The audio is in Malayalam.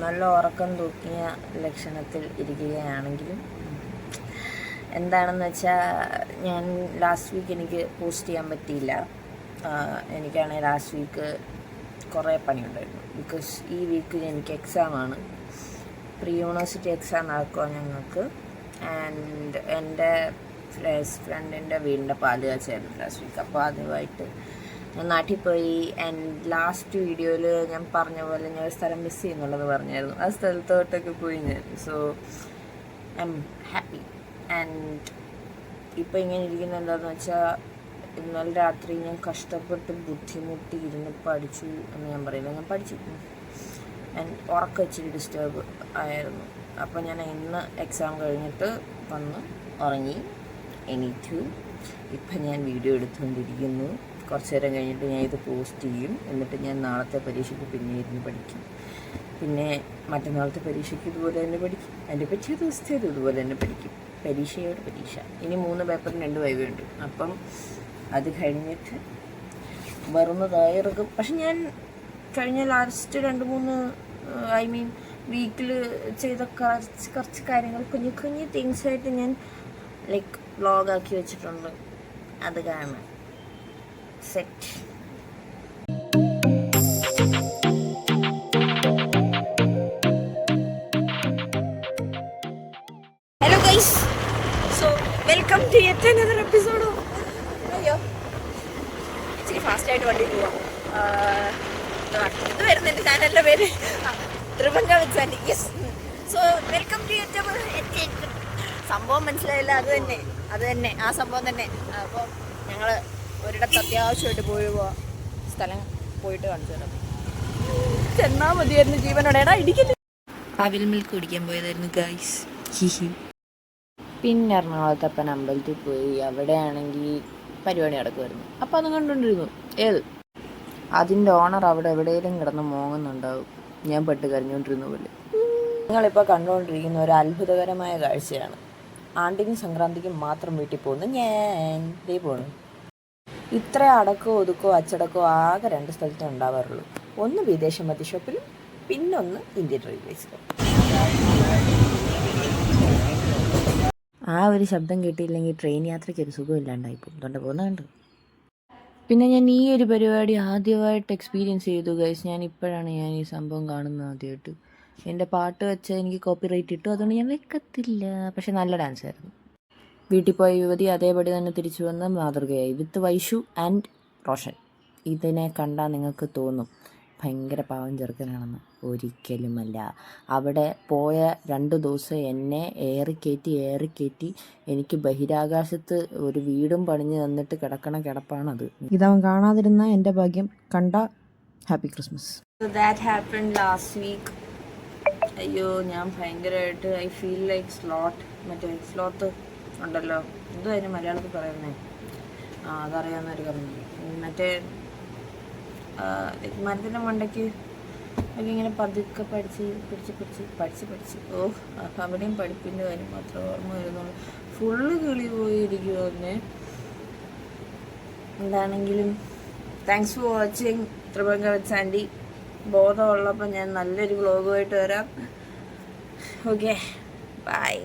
നല്ല ഉറക്കം തൂക്കിയ ലക്ഷണത്തിൽ ഇരിക്കുകയാണെങ്കിലും എന്താണെന്ന് വെച്ചാൽ ഞാൻ ലാസ്റ്റ് വീക്ക് എനിക്ക് പോസ്റ്റ് ചെയ്യാൻ പറ്റിയില്ല. എനിക്കാണെങ്കിൽ ലാസ്റ്റ് വീക്ക് കുറേ പണിയുണ്ടായിരുന്നു. ബിക്കോസ് ഈ വീക്ക് എനിക്ക് എക്സാമാണ്, പ്രീ യൂണിവേഴ്സിറ്റി എക്സാം നടക്കുക ഞങ്ങൾക്ക്. ആൻഡ് എൻ്റെ ഫ്രണ്ടിൻ്റെ വീടിൻ്റെ പാല് കാച്ചായിരുന്നു ലാസ്റ്റ് വീക്ക്. അപ്പോൾ അതുമായിട്ട് ഞാൻ നാട്ടിൽ പോയി. ആൻഡ് ലാസ്റ്റ് വീഡിയോയിൽ ഞാൻ പറഞ്ഞ പോലെ ഞാൻ ഒരു സ്ഥലം മിസ് ചെയ്യുന്നുള്ളത് പറഞ്ഞായിരുന്നു. ആ സ്ഥലത്തോട്ടൊക്കെ പോയി ഞാൻ. So I am happy. And ഇപ്പോൾ ഇങ്ങനെ ഇരിക്കുന്നത് എന്താണെന്ന് വെച്ചാൽ ഇന്നലെ രാത്രി ഞാൻ കഷ്ടപ്പെട്ട് ബുദ്ധിമുട്ടി ഇരുന്ന് പഠിച്ചു എന്ന് ഞാൻ പറയില്ല, ഞാൻ പഠിച്ചു. ആൻഡ് ഉറക്കം ഇച്ചിരി ഡിസ്റ്റർബ് ആയിരുന്നു. അപ്പോൾ ഞാൻ ഇന്ന് എക്സാം കഴിഞ്ഞിട്ട് വന്ന് ഉറങ്ങി, എണീറ്റു. ഇപ്പം ഞാൻ വീഡിയോ എടുത്തുകൊണ്ടിരിക്കുന്നു. കുറച്ച് നേരം കഴിഞ്ഞിട്ട് ഞാൻ ഇത് പോസ്റ്റ് ചെയ്യും. എന്നിട്ട് ഞാൻ നാളത്തെ പരീക്ഷയ്ക്ക് പിന്നെ ഇരുന്ന് പഠിക്കും. പിന്നെ മറ്റന്നാളത്തെ പരീക്ഷയ്ക്ക് ഇതുപോലെ തന്നെ പഠിക്കും. അതിൻ്റെ പറ്റിയ ദിവസത്തേത് ഇതുപോലെ തന്നെ പഠിക്കും. പരീക്ഷയോട് പരീക്ഷ. ഇനി 3 പേപ്പറിന് 2 വൈവയുണ്ട്. അപ്പം അത് കഴിഞ്ഞിട്ട് വരുന്നതായിരിക്കും. പക്ഷെ ഞാൻ കഴിഞ്ഞ ലാസ്റ്റ് 2-3 വീക്കിൽ ചെയ്ത കുറച്ച് കാര്യങ്ങൾ കുഞ്ഞു തിങ്സായിട്ട് ഞാൻ ലൈക്ക് വ്ളോഗാക്കി വെച്ചിട്ടുണ്ട്. അത് കാണാൻ set. Hello guys, so welcome to yet another episode of ഇച്ചിരി ഫാസ്റ്റായിട്ട് വണ്ടി പോവാം. ഇത് വരുന്ന എൻ്റെ ചാനലിൻ്റെ പേര് Tribhanga with Sandy. Yes, so welcome to yet. സംഭവം മനസ്സിലായില്ല? അത് തന്നെ ആ സംഭവം തന്നെ. അപ്പോൾ ഞങ്ങൾ ഒരിടത്ത് അത്യാവശ്യമായിട്ട് പോവാ. സ്ഥലം പോയിട്ട് കാണിച്ചു തരാം. ചെന്നാൽ മതിയായിരുന്നു ജീവനോടെ. ഇടിക്കില്ല. അവിൽ മിൽക്ക് കുടിക്കാൻ പോയതായിരുന്നു ഗൈസ്. പിന്നെ എറണാകുളത്തപ്പൻ അമ്പലത്തിൽ പോയി. അവിടെയാണെങ്കിൽ പരിപാടി നടക്കുമായിരുന്നു. അപ്പോൾ അത് കണ്ടുകൊണ്ടിരുന്നു. അതിൻ്റെ ഓണർ അവിടെ എവിടെയെങ്കിലും കിടന്ന് മോങ്ങുന്നുണ്ടാവും, ഞാൻ പെട്ട് കരഞ്ഞുകൊണ്ടിരുന്ന പോലെ. നിങ്ങളിപ്പോൾ കണ്ടുകൊണ്ടിരിക്കുന്ന ഒരു അത്ഭുതകരമായ കാഴ്ചയാണ്. ആണ്ടിനും സംക്രാന്തിക്കും മാത്രം വീട്ടിൽ പോകുന്നു ഞാൻ. ദേ പോണു. ഇത്ര അടക്കോ ഒതുക്കോ അച്ചടക്കോ ആകെ 2 സ്ഥലത്തേ ഉണ്ടാവാറുള്ളൂ. ഒന്ന് വിദേശ മദ്യഷോപ്പിലും, പിന്നൊന്ന് ഇന്ത്യൻ റെയിൽവേസിലും. ആ ഒരു ശബ്ദം കേട്ടില്ലെങ്കിൽ ട്രെയിൻ യാത്രയ്ക്ക് ഒരു സുഖമില്ലാണ്ടായിപ്പോൾ. അതുകൊണ്ട് പോകുന്നുണ്ട്. പിന്നെ ഞാൻ ഈ ഒരു പരിപാടി ആദ്യമായിട്ട് എക്സ്പീരിയൻസ് ചെയ്തു ഗൈസ്. ഇപ്പോഴാണ് ഞാൻ ഈ സംഭവം കാണുന്നത് ആദ്യമായിട്ട്. എൻ്റെ പാട്ട് വെച്ചാൽ എനിക്ക് കോപ്പിറൈറ്റ് ഇട്ടു, അതുകൊണ്ട് ഞാൻ വെക്കത്തില്ല. പക്ഷെ നല്ല ഡാൻസ് ആയിരുന്നു. വീട്ടിൽ പോയ യുവതി അതേപടി തന്നെ തിരിച്ചു വന്ന മാതൃകയായി. വിത്ത് വൈഷു ആൻഡ് റോഷൻ. ഇതിനെ കണ്ടാൽ നിങ്ങൾക്ക് തോന്നും ഭയങ്കര പാവം ചെറുക്കനാണെന്ന്. ഒരിക്കലുമല്ല. അവിടെ പോയ 2 ദിവസം എന്നെ ഏറിക്കയറ്റി എനിക്ക് ബഹിരാകാശത്ത് ഒരു വീടും പണിഞ്ഞ് തന്നിട്ട് കിടക്കണ കിടപ്പാണത്. ഇതവൻ കാണാതിരുന്ന എൻ്റെ ഭാഗ്യം. കണ്ട happy Christmas. That happened last week. അയ്യോ, ഞാൻ ഭയങ്കരമായിട്ട് ഐ ഫീൽ ലൈക്ക് സ്ലോത്ത് ഉണ്ടല്ലോ, എന്തോ അതിന് മലയാളത്തിൽ പറയുന്നേ, അതറിയാവുന്നവർ പറഞ്ഞു. മറ്റേ മരത്തിൻ്റെ മണ്ടയ്ക്ക് ഒക്കെ ഇങ്ങനെ പതുക്കെ പഠിച്ച് അവിടെയും പഠിപ്പിൻ്റെ കാര്യം മാത്രമേ ഓർമ്മ വരുന്നുള്ളൂ. ഫുള്ള് കിളി പോയിരിക്കുമോ തന്നെ. എന്താണെങ്കിലും thanks for watching Tribhanga with Sandy. ബോധമുള്ളപ്പോൾ ഞാൻ നല്ലൊരു വ്ളോഗുമായിട്ട് വരാം. Okay, by.